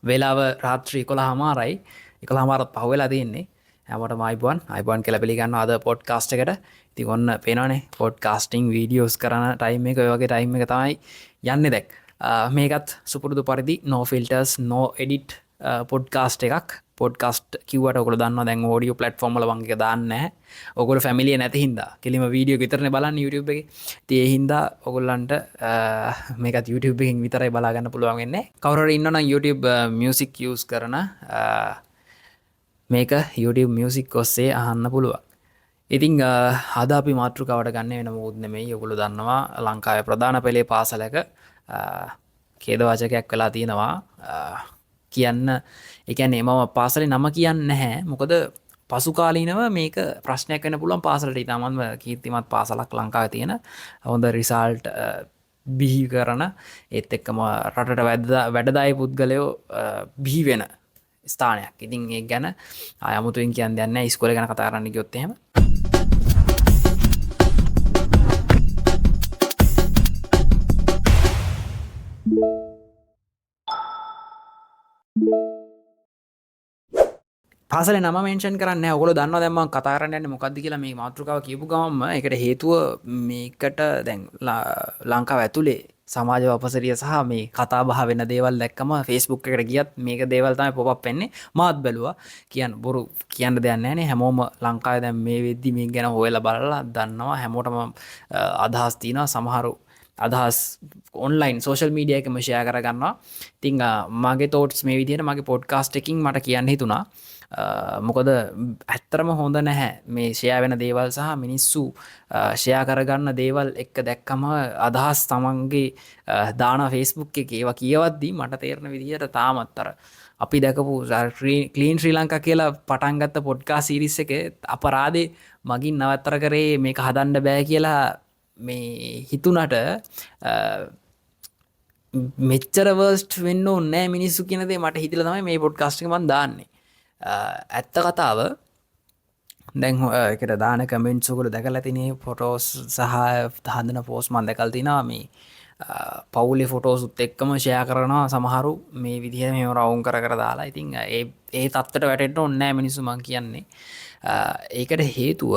වෙලාව රාත්‍රී 11:00යි 11:00ත් පහු වෙලා තියෙන්නේ. හැමෝටම අයිබෝන් කියලා පිළිගන්නවා අද පොඩ්කාස්ට් එකට. ඉතින් ඔන්න පේනවනේ පොඩ්කාස්ටිං වීඩියෝස් කරන ටයිම් එක ඔය වගේ ටයිම් එක තමයි යන්නේ දැන්. මේකත් සුපුරුදු පරිදි no filters no edit podcast එකක්. පොඩ්කාස්ට් කිව්වට ඔයගොල්ලෝ දන්නවා දැන් ඕඩියෝ ප්ලැට්ෆෝම් වල මම එක දාන්නේ නැහැ. ඔයගොල්ලෝ ෆැමිලිය නැති හින්දා කෙලිම වීඩියෝ විතරනේ බලන්නේ YouTube එකේ. ඉතින් ඒ හින්දා ඔයගොල්ලන්ට මේකත් YouTube එකෙන් විතරයි බලා ගන්න පුළුවන් වෙන්නේ. කවුරු හරි ඉන්නවනම් YouTube music use කරන මේක YouTube music ඔස්සේ අහන්න පුළුවන්. ඉතින් අද අපි මාතෘකාවට ගන්න වෙන මොකුත් නෙමෙයි. ඔයගොල්ලෝ දන්නවා ලංකාවේ ප්‍රධාන පෙළේ පාසලක ඛේදවාචකයක් වෙලා තියෙනවා. කියන්න ඒ කියන්නේ මම පාසලේ නම කියන්නේ නැහැ. මොකද පසු කාලීනව මේක ප්‍රශ්නයක් වෙන්න පුළුවන් පාසලට. ඊටමන්ම කීර්තිමත් පාසලක් ලංකාවේ තියෙන හොඳ රිසල්ට් බිහි කරන ඒත් එක්කම රටට වැඩදායි පුද්ගලයෝ බිහි වෙන ස්ථානයක්. ඉතින් ඒක ගැන අමුතුවෙන් කියන්න දෙයක් නැහැ. ඉස්කෝලේ ගැන කතා කරන්න ගියොත් එහෙම පාසලේ නම මෙන්ෂන් කරන්නේ නැහැ. ඔයගොල්ලෝ දන්නවා දැන් මම කතා කරන්න යන්නේ මොකද්ද කියලා මේ මාතෘකාව කියපු ගමන්ම ඒකට හේතුව මේකට දැන් ලංකාව ඇතුලේ සමාජ අපසරිය සහ මේ කතා බහ වෙන දේවල් දැක්කම Facebook එකට ගියත් මේක දේවල් තමයි පොප් අප් වෙන්නේ. මාත් බැලුවා. බොරු කියන්න දෙයක් නැහැ නේ. හැමෝම ලංකාවේ දැන් මේ වෙද්දි මේක ගැන හොයලා බලලා දන්නවා. හැමෝටම අදහස් තියෙනවා. සමහරු අදහස් ඔන්ලයින් සෝෂල් මීඩියා එකම ෂෙයා කරගන්නවා. ඉතින් මගේ තෝට්ස් මේ විදිහට මගේ පොඩ්කාස්ට් එකකින් මට කියන්න හිතුණා. මොකද ඇත්තරම හොඳ නැහැ මේ ෂෙයා වෙන දේවල් සහ මිනිස්සු ෂෙයා කරගන්න දේවල් එක්ක දැක්කම අදහස් තමන්ගේ දාන Facebook එකේ ඒවා කියවද්දී මට තේරෙන විදිහට තාමත් අර අපි දැකපු ක්ලීන් ශ්‍රී ලංකා කියලා පටන් ගත්ත පොඩ්කාස්ට් සීරීස් එකේ අපරාධේ මගින් නවත්තර කරේ මේක හදන්න බෑ කියලා මේ හිතුණට මෙච්චර වර්ස්ට් වෙන්න ඕනේ නැහැ මිනිස්සු කියන දේ මට හිතිලා තමයි මේ පොඩ්කාස්ට් එක මම දාන්නේ. ඇත්ත කතාව දැන් එකට දාන කමෙන්ට්ස් ඔයගොල්ලෝ දැකලා තිනේ ෆොටෝස් සහ හදන පෝස්ට් මම දැකලා තිනවා මේ පවුලේ ෆොටෝස් උත් එක්කම ෂෙයා කරනවා සමහරු මේ විදිහට මේව රවුම් කර කර දාලා. ඉතින් ඒ තත්ත්වයට වැටෙන්න ඕනේ නැහැ මිනිස්සු මං කියන්නේ. ඒකට හේතුව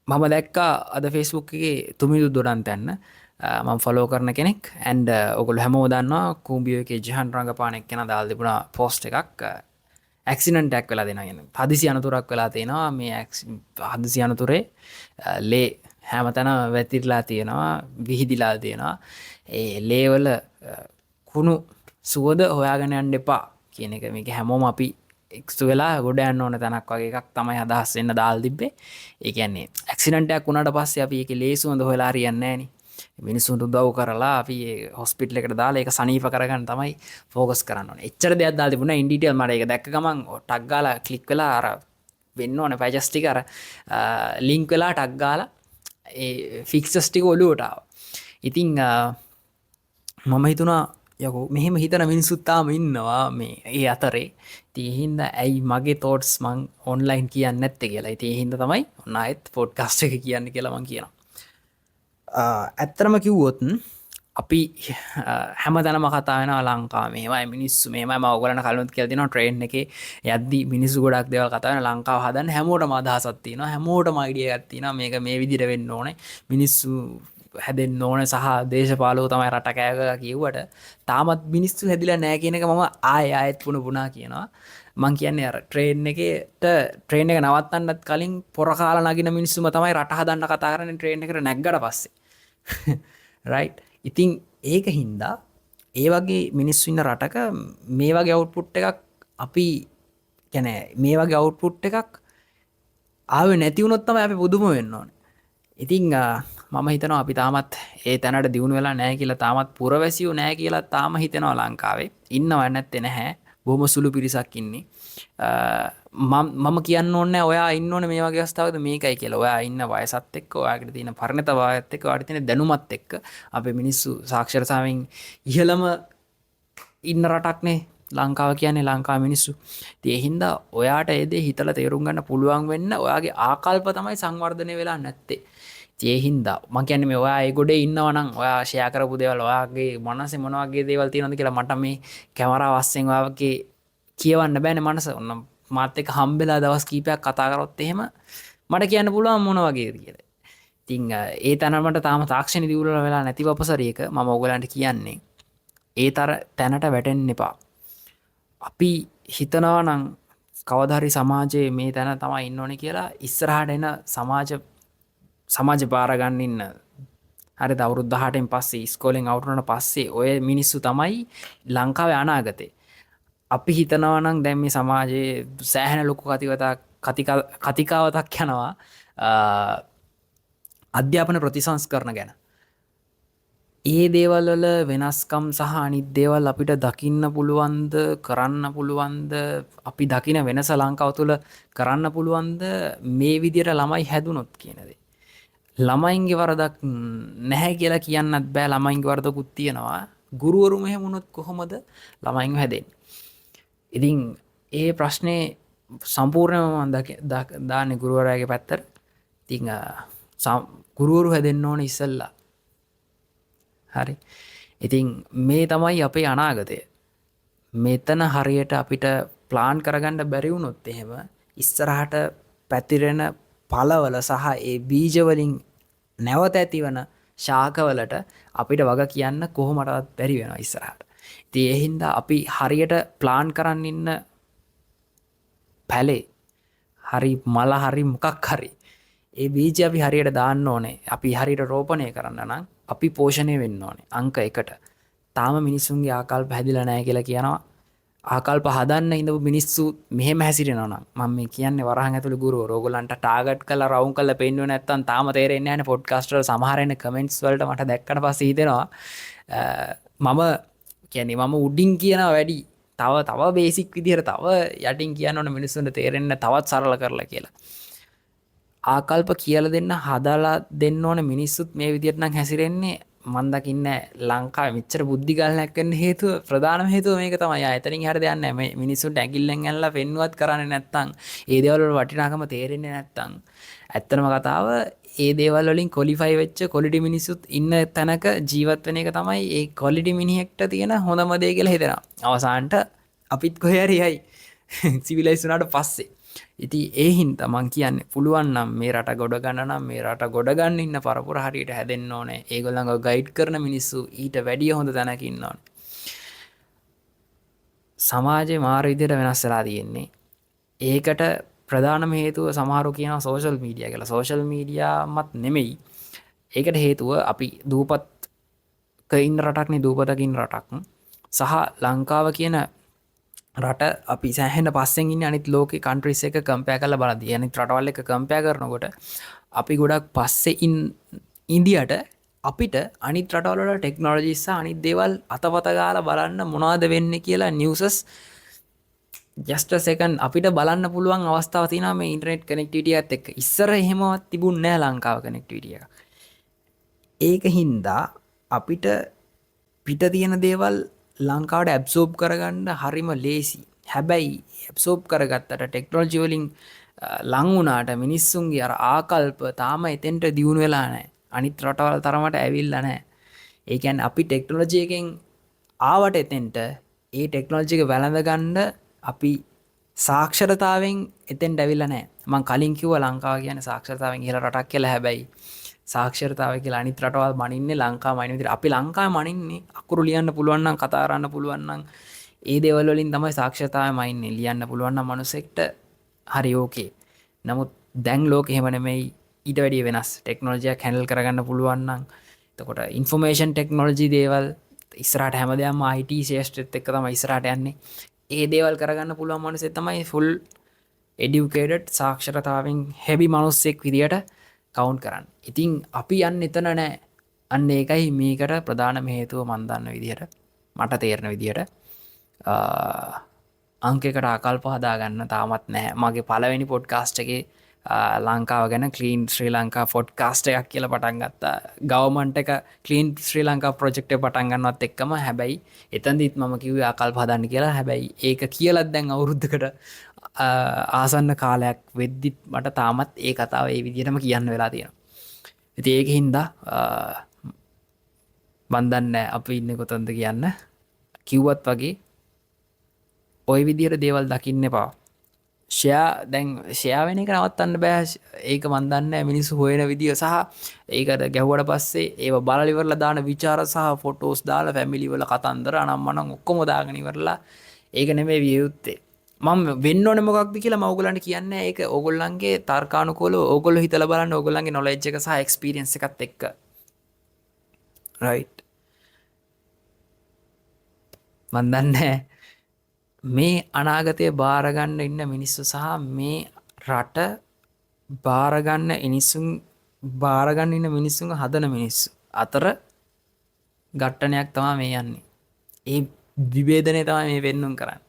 මම දැක්කා අද Facebook එකේ තුමිදු දොඩන්තැන්න මම ෆලෝ කරන කෙනෙක් ඇන්ඩ් ඔයගොල්ලෝ හැමෝම දන්නවා කූඹියෝ එකේ ජහන් රංගපාන එක්කෙනා දාලා තිබුණා පෝස්ට් එකක් ඇක්සිඩන්ට් එකක් වෙලා දෙනවා කියන්නේ හදිසි අනතුරක් වෙලා තියෙනවා මේ හදිසි අනතුරේ ලේ හැමතැන වැතිරලා තියෙනවා විහිදිලා තියෙනවා ඒ ලේ වල කුණු සුවඳ හොයාගෙන යන්න එපා කියන එක මේක හැමෝම අපි එක්ස්තු වෙලා ගොඩ යන්න ඕන තැනක් වගේ එකක් තමයි අදහස් වෙන්න දාලා තිබ්බේ. ඒ කියන්නේ ඇක්සිඩන්ට් එකක් වුණාට පස්සේ අපි ඒකේ ලේ සුවඳ හොයලා හරියන්නේ නැහැ නේ. මිනිස්සුන්ට උදව් කරලා අපි හොස්පිටල් එකට දාලා ඒක සනීප කරගන්න තමයි ફોකස් කරන්න ඕනේ. එච්චර දෙයක් දාලා තිබුණා ඉන් ඩීටේල් මට ඒක දැක්ක ගමන් ටග් ගාලා ක්ලික් වෙලා අර වෙන්න ඕනේ පැජස් ටික අර ලින්ක් වෙලා ටග් ගාලා ඒ ෆික්සස් ටික ඔලුවට ආවා. ඉතින් මම හිතුණා යකෝ මෙහෙම හිතන මිනිස්සුත් තාම ඉන්නවා මේ ඒ අතරේ. ඉතින් ඒ හින්දා ඇයි මගේ තෝට්ස් මං ඔන්ලයින් කියන්නේ නැත්තේ කියලා. ඉතින් ඒ හින්දා තමයි ඔන්න ආයෙත් පොඩ්කාස්ට් එක කියන්න කියලා මං කියනවා. ඇත්තරම කිව්වොත් අපි හැමතැනම කතා වෙනවා ලංකාව මේවයි මිනිස්සු මේවයි මම ඔයගොල්ලන්ට කලිනුත් කියලා දෙනවා ට්‍රේන් එකේ යද්දි මිනිස්සු ගොඩක් දේවල් කතා වෙනවා ලංකාව හදන්න හැමෝටම අදහසක් තියෙනවා හැමෝටම අයිඩියා එකක් තියෙනවා මේක මේ විදිහට වෙන්න ඕනේ මිනිස්සු හැදෙන්න ඕනේ සහ දේශපාලකව තමයි රට කෑගගා කිව්වට තාමත් මිනිස්සු හැදිලා නැහැ කියන එක මම ආයෙත් පුණා කියනවා මං කියන්නේ අර ට්‍රේන් එක නවත්තන්නත් කලින් පොර කාලා නගින මිනිස්සුම තමයි රට හදන්න කතා කරන්නේ ට්‍රේන් එකට නැග්ගට පස්සේ රයිට් ඉතින් ඒක හින්දා ඒ වගේ මිනිස්සු ඉන්න රටක මේ වගේ අවුට්පුට් එකක් අපි කියන්නේ මේ වගේ අවුට්පුට් එකක් ආවේ නැති වුණොත් තමයි අපි පුදුම වෙන්න ඕනේ. ඉතින් මම හිතනවා අපි තාමත් ඒ තැනට දියුණු වෙලා නැහැ කියලා තාමත් පුරවැසියෝ නැහැ කියලා තාම හිතනවා ලංකාවේ. ඉන්නව නැත්තේ නැහැ. බොහොම සුළු පිරිසක් ඉන්නේ. මම කියන්න ඕනේ ඔයා ඉන්න ඕනේ මේ වගේ අවස්ථාවකද මේකයි කියලා. ඔයා ඉන්න වයසත් එක්ක ඔයාගේ තියෙන පරිණතභාවයත් එක්ක ඔයාට තියෙන දැනුමත් එක්ක අපේ මිනිස්සු සාක්ෂරතාවෙන් ඉහළම ඉන්න රටක්නේ ලංකාව කියන්නේ ලංකාව මිනිස්සු. ඉතින් ඒ හින්දා ඔයාට ඒ දේ හිතලා තේරුම් ගන්න පුළුවන් වෙන්න ඔයාගේ ආකල්ප තමයි සංවර්ධනය වෙලා නැත්තේ. ඒ හින්දා මං කියන්නේ මේ ඔයා ඒ ගොඩේ ඉන්නවා නම් ඔයා ෂෙයා කරපු දේවල් ඔයාගේ මනසේ මොන වගේ දේවල් තියෙනවද කියලා මට මේ කැමරාව අස්සෙන් ඔයාගේ කියවන්න බෑනේ මනස. ඔන්න මාත් එක්ක හම්බෙලා දවස් කීපයක් කතා කරොත් එහෙම මට කියන්න පුළුවන් මොන වගේද කියලා. ඉතින් ඒ තරමට තාම තාක්ෂණ දියුණු වෙලා නැති වපසරියක මම ඔයගලන්ට කියන්නේ ඒ තැනට වැටෙන්න එපා. අපි හිතනවා නම් කවදා හරි සමාජයේ මේ තැන තමයි ඉන්න ඕනේ කියලා ඉස්සරහට එන සමාජ බාර ගන්න ඉන්න හරි අවුරුදු 18න් පස්සේ ඉස්කෝලෙන් අවුට් වුණාට පස්සේ ඔය මිනිස්සු තමයි ලංකාවේ අනාගතේ. අපි හිතනවා නම් දැන් මේ සමාජයේ සෑහෙන ලොකු කතිකාවතක් යනවා අධ්‍යාපන ප්‍රතිසංස්කරණ ගැන. ඒ දේවල් වල වෙනස්කම් සහ අනිත් දේවල් අපිට දකින්න පුළුවන්ද කරන්න පුළුවන්ද අපි දකින වෙනස ලංකාව තුළ කරන්න පුළුවන්ද මේ විදියට ළමයි හැදුනොත් කියන දේ. ළමයින්ගේ වරදක් නැහැ කියලා කියන්නත් බෑ. ළමයින්ගේ වරදකුත් තියෙනවා. ගුරුවරු මෙහෙම වුණොත් කොහොමද ළමයින්ව හැදෙන්නේ? ඉතින් ඒ ප්‍රශ්නේ සම්පූර්ණයෙන්ම දාන්නේ ගුරුවරයාගේ පැත්තට. ඉතින් ගුරුවරු හැදෙන්න ඕනේ ඉස්සෙල්ලා. හරි. ඉතින් මේ තමයි අපේ අනාගතය. මෙතන හරියට අපිට ප්ලාන් කරගන්න බැරි වුණොත් එහෙම ඉස්සරහට පැතිරෙන පළවල සහ ඒ බීජ වලින් නැවත ඇතිවන ශාකවලට අපිට වග කියන්න කොහොමටවත් බැරි වෙනවා ඉස්සරහට. ඉතින් ඒ හින්දා අපි හරියට ප්ලාන් කරන් ඉන්න පැලේ හරි මල හරි මොකක් හරි ඒ බීජ අපි හරියට දාන්න ඕනේ. අපි හරියට රෝපණය කරන්න නම් අපි පෝෂණය වෙන්න ඕනේ. අංක 1ට. තාම මිනිස්සුන්ගේ ආකල්ප හැදිලා නැහැ කියලා කියනවා. ආකල්ප හදන්න ඉඳපු මිනිස්සු මෙහෙම හැසිරෙනවා නම් මම මේ කියන්නේ වරහන් ඇතුළේ ගුරුවරු ඕගොල්ලන්ට ටාගට් කරලා රවුම් කරලා පෙන්නුවේ නැත්තම් තාම තේරෙන්නේ නැහැ නේ. පොඩ්කාස්ට් වල සමහර එන කමෙන්ට්ස් වලට මට දැක්කට පස්සේ හිතෙනවා මම උඩින් කියනවා වැඩි තව බේසික් විදිහට තව යටින් කියන්න ඕන මිනිස්සුන්ට තේරෙන්න තවත් සරල කරලා කියලා. ආකල්ප කියලා දෙන්න හදලා දෙන්න ඕන මිනිස්සුත් මේ විදිහට නම් හැසිරෙන්නේ මන් දකින්නේ ලංකාවේ මෙච්චර බුද්ධි ගලනක් වෙන්න හේතුව ප්‍රධානම හේතුව මේක තමයි. එතනින් හරියට දෙයක් නැහැ. මේ මිනිස්සුන්ට ඇඟිල්ලෙන් ඇනලා පෙන්නුවත් කරන්නේ නැත්නම් ඒ දේවල් වල වටිනාකම තේරෙන්නේ නැත්නම් ඇත්තම කතාව ඒ දේවල් වලින් ක්වොලිෆයි වෙච්ච ක්වොලිටි මිනිස්සුත් ඉන්න තැනක ජීවත් වෙන එක තමයි ඒ ක්වොලිටි මිනිහෙක්ට තියෙන හොඳම දේ කියලා හිතනවා. අවසානට අපිත් කොහේ හරි යයි සිවිලයිස් වුණාට පස්සේ. ඉතින් ඒ හින්දා මං කියන්නේ පුළුවන් නම් මේ රට ගොඩ ගන්න නම් මේ රට ගොඩ ගන්න ඉන්න පරපුර හරියට හැදෙන්න ඕනේ. ඒගොල්ලන්ව ගයිඩ් කරන මිනිස්සු ඊට වැඩිය හොඳ තැනක ඉන්න ඕනේ. සමාජේ මාර විදිහට වෙනස් වෙලා තියෙන්නේ. ඒකට ප්‍රධානම හේතුව සමහරව කියනවා සෝෂල් මීඩියා කියලා. සෝෂල් මීඩියාමත් නෙමෙයි. ඒකට හේතුව අපි දූපත්ක ඉන්න රටක්නේ, දූපතක ඉන්න රටක්. සහ ලංකාව කියන රට අපි සෑහෙන පස්සෙන් ඉන්නේ අනිත් ලෝකේ කන්ට්‍රීස් එක කම්පෙයාර් කරලා බලද්දී. අනිත් රටවල් එක්ක කම්පෙයාර් කරනකොට අපි ගොඩක් පස්සේ ඉන්දියට අපිට අනිත් රටවල් වල ටෙක්නොලොජිස් සහ අනිත් දේවල් අතපත ගාලා බලන්න මොනවද වෙන්නේ කියලා නිවුසස් just a second අපිට බලන්න පුළුවන් අවස්ථාවක් තියෙනවා මේ ඉන්ටර්නෙට් කනෙක්ටිවිටි එකත් එක්ක. ඉස්සර එහෙමවත් තිබුණේ නැහැ ලංකාව කනෙක්ටිවිටි එක. ඒක හින්දා අපිට පිට තියෙන දේවල් ලංකාවට ඇබ්සෝබ් කරගන්න හරිම ලේසි. හැබැයි ඇබ්සෝබ් කරගත්තට ටෙක්නොලොජි වලින් ලං වුණාට මිනිස්සුන්ගේ අර ආකල්ප තාම එතෙන්ට දියුණු වෙලා නැහැ. අනිත් රටවල් තරමට ඇවිල්ලා නැහැ. ඒ කියන්නේ අපි ටෙක්නොලොජි එකෙන් ආවට එතෙන්ට ඒ ටෙක්නොලොජි එක වැළඳ ගන්න අපි සාක්ෂරතාවෙන් එතෙන්ට ඇවිල්ලා නැහැ. මම කලින් කිව්වා ලංකාව කියන්නේ සාක්ෂරතාවෙන් ඉහළ රටක් කියලා. හැබැයි සාක්ෂරතාවය කියලා අනිත් රටවල් මනින්නේ ලංකාව මනින විදිහට. අපි ලංකාවේ මනින්නේ අකුරු ලියන්න පුළුවන් නම්, කතා කරන්න පුළුවන් නම් ඒ දේවල් වලින් තමයි සාක්ෂරතාවය මනින්නේ. ලියන්න පුළුවන් නම් මනුස්සෙක්ට හරි ඕකේ. නමුත් දැන් ලෝකෙ එහෙම නෙමෙයි. ඊට වැඩිය වෙනස්. ටෙක්නොලොජියක් හැන්ඩල් කරගන්න පුළුවන් නම් එතකොට ඉන්ෆර්මේෂන් ටෙක්නොලොජි දේවල් ඉස්සරහට හැමදේම IT ශේෂ්ත්‍රෙත් එක්ක තමයි ඉස්සරහට යන්නේ. ඒ දේවල් කරගන්න පුළුවන් මනුස්සයෙක් තමයි ෆුල් එඩියුකේටඩ් සාක්ෂරතාවෙන් හෙවි මනුස්සෙක් විදියට කවුන්ට් කරන්න. ඉතින් අපි යන්නේ එතන නෑ. අන්න ඒකයි මේකට ප්‍රධානම හේතුව මන් දන්න විදියට, මට තේරෙන විදියට අංකයකට ආකල්ප හදාගන්න තාමත් නැහැ. මගේ පළවෙනි පොඩ්කාස්ට් එකේ ලංකාව ගැන ක්ලීන් ශ්‍රී ලංකා පොඩ්කාස්ට් එකක් කියලා පටන් ගත්තා. ගවර්න්මන්ට් එක ක්ලීන් ශ්‍රී ලංකා ප්‍රොජෙක්ට් එක පටන් ගන්නවත් එක්කම. හැබැයි එතනදිත් මම කිව්වේ ආකල්ප හදන්න කියලා. හැබැයි ඒක කියලාත් දැන් අවුරුද්දකට ආසන්න කාලයක් වෙද්දිත් මට තාමත් ඒ කතාව ඒ විදිහටම කියන්න වෙලා තියෙනවා. ඉතින් ඒක හින්දා මන් දන්නේ අපි ඉන්නේ කොතනද කියන්න. කිව්වත් වගේ ওই විදියට දේවල් දකින්න එපා. දැන් ෂෙයා වෙන එක නවත්තන්න බෑ. ඒක මන් දන්නේ මිනිස්සු හොයන විදිය සහ ඒකට ගැහුවට පස්සේ ඒව බලලා ඉවරලා දාන විචාර සහ ෆොටෝස් දාලා ෆැමිලි වල කතන්දර අනම්මනම් ඔක්කොම දාගෙන ඉවරලා ඒක නෙමෙයි විය යුත්තේ. මම වෙන්න ඕනේ මොකක්ද කියලා මම ඕගොල්ලන්ට කියන්නේ. ඒක ඕගොල්ලන්ගේ තර්කානුකූලව ඕගොල්ලෝ හිතලා බලන්න ඕගොල්ලන්ගේ නොලෙජ් එක සහ එක්ස්පීරියන්ස් එකත් එක්ක. රයිට්. මන් දන්නේ මේ අනාගතය බාරගන්න ඉන්න මිනිස්සු සහ මේ රට බාරගන්න ඉන්න මිනිස්සුන් හදන මිනිස්සු අතර ගට්ටනයක් තමා මේ යන්නේ. ඒ විභේදනය තමයි මේ වෙන්නුම් කරන්න.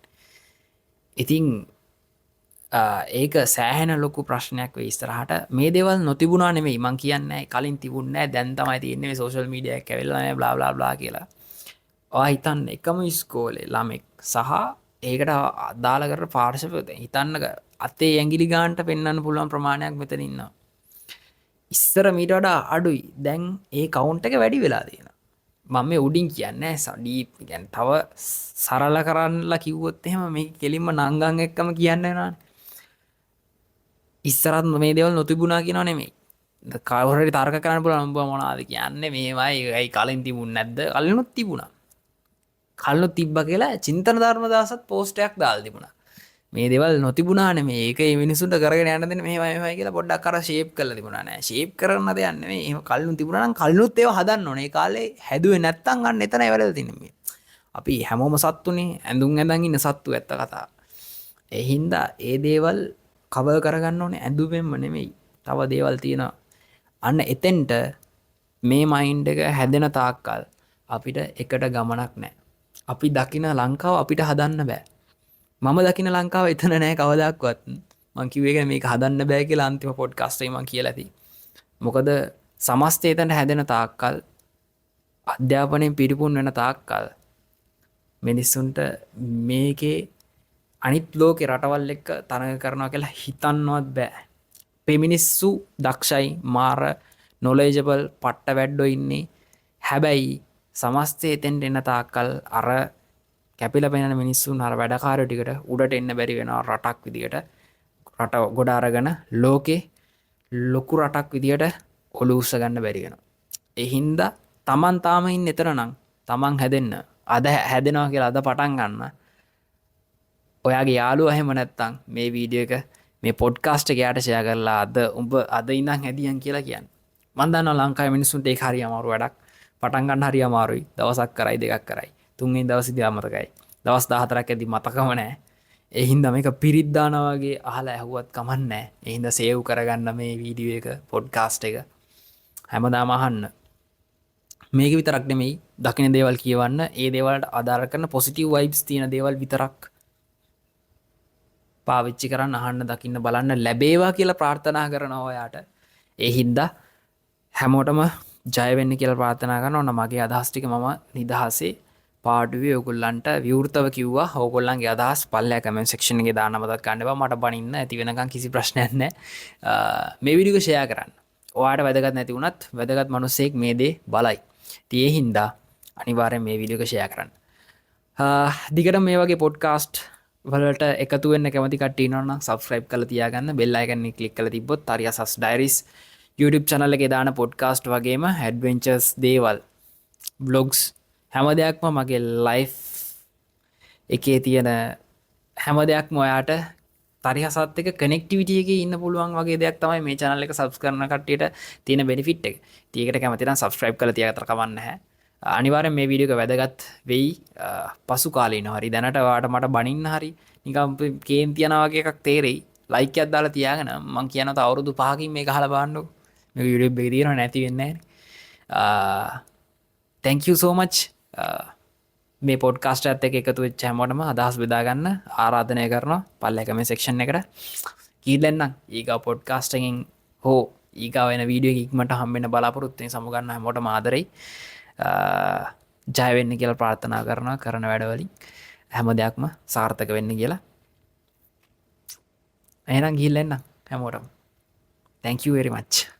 ඉතින් ඒක සෑහෙන ලොකු ප්‍රශ්නයක් වේ ඉස්සරහට. මේ දේවල් නොතිබුණා නෙමෙයි මං කියන්නේ. කලින් තිබුණේ නැහැ. දැන් තමයි තියෙන්නේ මේ සෝෂල් මීඩියා එක ඇවිල්ලා මේ බ්ලා බ්ලා බ්ලා කියලා. ඔයා හිතන්න එකම ඉස්කෝලේ ළමෙක් සහ ඒකට අදාළ කරන පාර්ශවය හිතන්න අතේ ඇඟිලි ගානට පෙන්වන්න පුළුවන් ප්‍රමාණයක් මෙතන ඉන්නවා. ඉස්සර මීට වඩා අඩුයි. දැන් ඒ කවුන්ට් එක වැඩි වෙලා තියෙනවා. මම මේ උඩින් කියන්නේ ඩීප් කියන්නේ තව සරල කරන්නලා කිව්වොත් එහෙම මේ කෙලින්ම නංගන් එක්කම කියන්න වෙනවානේ. ඉස්සරත් මේ දේවල් නොතිබුණා කියනව නෙමෙයි. කවුරු හරි තර්ක කරන්න පුළුවන් උඹ මොනවද කියන්නේ මේවයි ඒයි කලින් තිබුණ නැද්ද? කලිනුත් තිබුණා. කල්නු තිබ්බ කියලා චින්තන ධර්ම දාසත් පෝස්ටයක් දාල් තිබුණා. මේ දේවල් නොතිබුණා නෙමෙයි. ඒක මේ මිනිසුන්ට කරගෙන යන්න දෙන්න මෙහෙමයි කියලා පොඩ්ඩක් අර ෂේප් කරලා තිබුණා නෑ. ෂේප් කරන්න දෙයක් නෙමෙයි. එහෙම කල්නු තිබුණා නම් කල්නුත් ඒව හදන්න ඕනේ. ඒ කාලේ හැදුවේ නැත්තම් අන්න එතනයි වැරද්ද තියෙන්නේ. අපි හැමෝම සත්තුනේ. ඇඳුම් ඇඳන් ඉන්න සත්තු ඇත්ත කතාව. ඒ හින්දා ඒ දේවල් කවර් කරගන්න ඕනේ ඇඳුමෙන්ම නෙමෙයි. තව දේවල් තියෙනවා. අන්න එතෙන්ට මේ මයින්ඩ් එක හැදෙන තාක්කල් අපිට එකට ගමනක් නැහැ. අපි දකින ලංකාව අපිට හදන්න බෑ. මම දකින ලංකාව එතන නෑ කවදාක්වත්. මං කිව්වේ ඒක මේක හදන්න බෑ කියලා අන්තිම පොඩ්කාස්ට් එකේ මං කියලා ඇති. මොකද සමස්තය එතන හැදෙන තාක්කල් අධ්‍යාපනයෙන් පිරිපුන් වෙන තාක්කල් මිනිස්සුන්ට මේකේ අනිත් ලෝකේ රටවල් එක්ක තරඟ කරනවා කියලා හිතන්නවත් බෑ. මේ මිනිස්සු දක්ෂයි මාර නොලෙජබල් පට්ට වැඩ්ඩෝ ඉන්නේ. හැබැයි සමස්තය එතෙන්ට එන්න තාක්කල් අර කැපිලා පෙනෙන මිනිස්සුන් අර වැඩකාරයෝ ටිකට උඩට එන්න බැරි වෙනවා රටක් විදියට. රට ගොඩ අරගෙන ලෝකේ ලොකු රටක් විදියට ඔලු උස්ස ගන්න බැරි වෙනවා. ඒ හින්දා Taman තාම ඉන්නේ එතන නම් Taman හැදෙන්න. අද හැදෙනවා කියලා අද පටන් ගන්න. ඔයාගේ යාළුවා එහෙම නැත්තම් මේ වීඩියෝ එක මේ පොඩ්කාස්ට් එක යාට ෂෙයා කරලා උඹ අද ඉඳන් හැදියන් කියලා කියන්න. මම දන්නවා ලංකාවේ මිනිස්සුන්ට ඒක හරි අමාරු වැඩක්. පටන් ගන්න හරි අමාරුයි. දවසක් කරයි දෙකක් කරයි. තුන්වෙනි දවසේදී අමතකයි. දවස් 14ක් ඇද්දි මතකම නැහැ. ඒ හින්දා මේක පිරිත් දානවා වගේ අහලා ඇහුවත් කමක් නැහැ. ඒ හින්දා සේව් කරගන්න මේ වීඩියෝ එක පොඩ්කාස්ට් එක හැමදාම අහන්න. මේක විතරක් නෙමෙයි දකින්න දේවල් කියවන්න. ඒ දේවල්ට අදාළ කරන පොසිටිව් වයිබ්ස් තියෙන දේවල් විතරක් පාවිච්චි කරන්න අහන්න දකින්න බලන්න ලැබේවා කියලා ප්‍රාර්ථනා කරනවා ඔයාට. ඒ හින්දා හැමෝටම ජය වෙන්න කියලා ප්‍රාර්ථනා කරනවා. මගේ අදහස් ටික මම නිදහසේ පාඩුවේ ඔයගොල්ලන්ට විවෘතව කිව්වා. ඕගොල්ලන්ගේ අදහස් පල්ලෙහා කමෙන්ට් සෙක්ෂන් එකේ දාන්න මතක ගන්න එපා. මට බනින්න ඇති වෙනකන් කිසි ප්‍රශ්නයක් නැහැ. මේ වීඩියෝ එක ෂෙයා කරන්න. ඔයාට වැදගත් නැති වුණත් වැදගත් මිනිස්සෙක් මේ දේ බලයි. ඒ හින්දා අනිවාර්යෙන් මේ වීඩියෝ එක ෂෙයා කරන්න. දිගට මේ වගේ පොඩ්කාස්ට් වලට එකතු වෙන්න කැමති කට්ටිය ඉන්නවා නම් subscribe කරලා තියාගන්න. bell icon එක click කරලා තිබ්බොත් Ariasas Diaries YouTube channel එකේ දාන podcast වගේම adventures දේවල් vlogs හැම දෙයක්ම මගේ life එකේ තියෙන හැම දෙයක්ම ඔයාට Ariasat එක connectivity එකේ ඉන්න පුළුවන් වගේ දෙයක් තමයි මේ channel එක subscribe කරන කට්ටියට තියෙන benefit එක. ඉතින් ඒකට කැමති නම් subscribe කරලා තියාගත්තට කමක් නැහැ. අනිවාර්යෙන් මේ වීඩියෝ එක වැදගත් වෙයි. පසු කාලීනව හරි දැනට ඔයාට මට බනින්න හරි නිකන් කේන්ති යනවා වගේ එකක් තේරෙයි. ලයික් එකක් දාලා තියාගෙන මම කියනවා තව අවුරුදු 5කින් මේක අහලා බලන්නකො. මේක YouTube එකේ තියෙනව නැති වෙන්නේ නැහැ. thank you so much. මේ පොඩ්කාස්ට් එකත් එක්ක එකතු වෙච්ච හැමෝටම අදහස් බෙදා ගන්න ආරාධනය කරනවා. පල්ලෙහා කමෙන්ට් සෙක්ෂන් එකට කීලෙන්නම් ඊගා පොඩ්කාස්ට් එකෙන් හෝ ඊගා වෙන වීඩියෝ එකක් ඉක්මනට හම්බෙන්න බලාපොරොත්තු වෙන සමු ගන්න හැමෝටම ආදරෙයි. ජය වෙන්න කියලා ප්‍රාර්ථනා කරනවා. කරන වැඩවලින් හැම දෙයක්ම සාර්ථක වෙන්න කියලා. එහෙනම් ගිහිල්ලා එන්න හැමෝටම. thank you very much.